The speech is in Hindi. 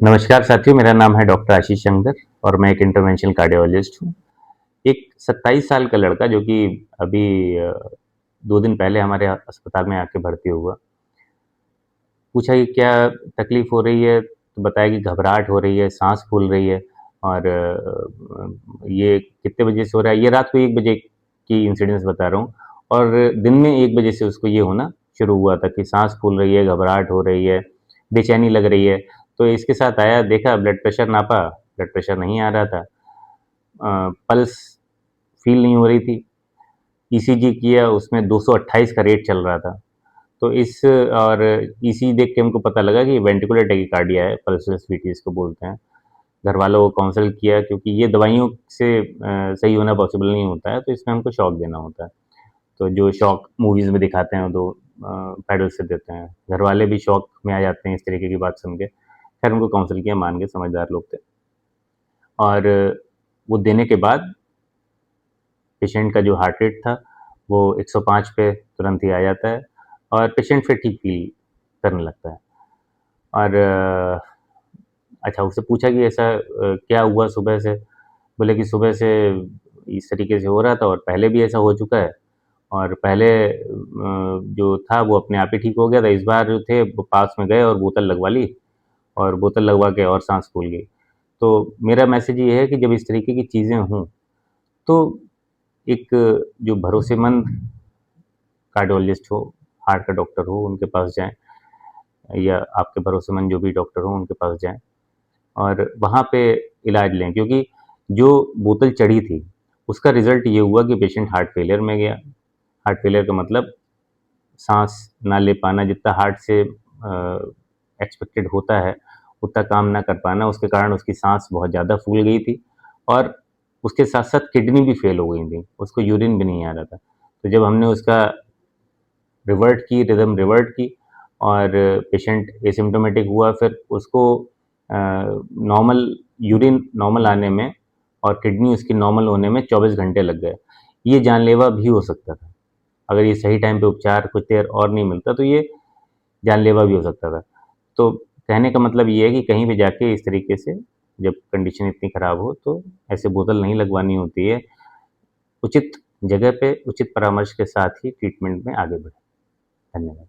नमस्कार साथियों, मेरा नाम है डॉक्टर आशीष शंकर और मैं एक इंटरवेंशनल कार्डियोलॉजिस्ट हूँ। एक 27 साल का लड़का जो कि अभी 2 दिन पहले हमारे अस्पताल में आके भर्ती हुआ। पूछा कि क्या तकलीफ़ हो रही है? तो बताया कि घबराहट हो रही है, साँस फूल रही है और ये कितने बजे से हो रहा है? ये रात को 1 बजे की इंसिडेंस बता रहा हूँ और दिन में 1 बजे से उसको ये होना शुरू हुआ था कि साँस फूल रही है, घबराहट हो रही है, बेचैनी लग रही है। तो इसके साथ आया, देखा, ब्लड प्रेशर नापा, ब्लड प्रेशर नहीं आ रहा था। पल्स फ़ील नहीं हो रही थी। ईसीजी किया, उसमें 228 का रेट चल रहा था। तो इस और ईसीजी देख के हमको पता लगा कि वेंट्रिकुलर टैकीकार्डिया है, पल्सलेस वीटी इसको बोलते हैं। घरवालों को काउंसल किया क्योंकि ये दवाइयों से सही होना पॉसिबल नहीं होता है, तो इसमें हमको शॉक देना होता है। तो जो शॉक मूवीज़ में दिखाते हैं, तो पैडल से देते हैं। घरवाले भी शॉक में आ जाते हैं इस तरीके की बात सुन के। खैर उनको काउंसल किया, मान गए, समझदार लोग थे। और वो देने के बाद पेशेंट का जो हार्ट रेट था, वो 105 पे तुरंत ही आ जाता है और पेशेंट फिर ठीक फ़ील करने लगता है। और अच्छा, उससे पूछा कि ऐसा क्या हुआ सुबह से? बोले कि सुबह से इस तरीके से हो रहा था और पहले भी ऐसा हो चुका है और पहले जो था वो अपने आप ही ठीक हो गया था। इस बार जो थे वो पास में गए और बोतल लगवा ली और बोतल लगवा के और साँस फूल गई। तो मेरा मैसेज ये है कि जब इस तरीके की चीज़ें हों, तो एक जो भरोसेमंद कार्डियोलॉजिस्ट हो, हार्ट का डॉक्टर हो, उनके पास जाएँ या आपके भरोसेमंद जो भी डॉक्टर हो, उनके पास जाएँ और वहाँ पे इलाज लें, क्योंकि जो बोतल चढ़ी थी, उसका रिज़ल्ट ये हुआ कि पेशेंट हार्ट फेलियर में गया। हार्ट फेलियर का मतलब साँस ना ले पाना, जितना हार्ट से एक्सपेक्टेड होता है, उतना काम ना कर पाना, उसके कारण उसकी साँस बहुत ज़्यादा फूल गई थी और उसके साथ-साथ किडनी भी फेल हो गई थी, उसको यूरिन भी नहीं आ रहा था। तो जब हमने उसका रिवर्ट की, रिदम रिवर्ट की और पेशेंट एसिम्प्टोमेटिक हुआ, फिर उसको नॉर्मल यूरिन नॉर्मल आने में और किडनी उसकी नॉर्मल होने में 24 घंटे लग गए। ये जानलेवा भी हो सकता था। अगर ये सही टाइम पे उपचार कुछ देर और नहीं मिलता, तो ये जानलेवा भी हो सकता था। तो कहने का मतलब ये है कि कहीं भी जाके इस तरीके से जब कंडीशन इतनी ख़राब हो, तो ऐसे बोतल नहीं लगवानी होती है। उचित जगह पे उचित परामर्श के साथ ही ट्रीटमेंट में आगे बढ़ें। धन्यवाद।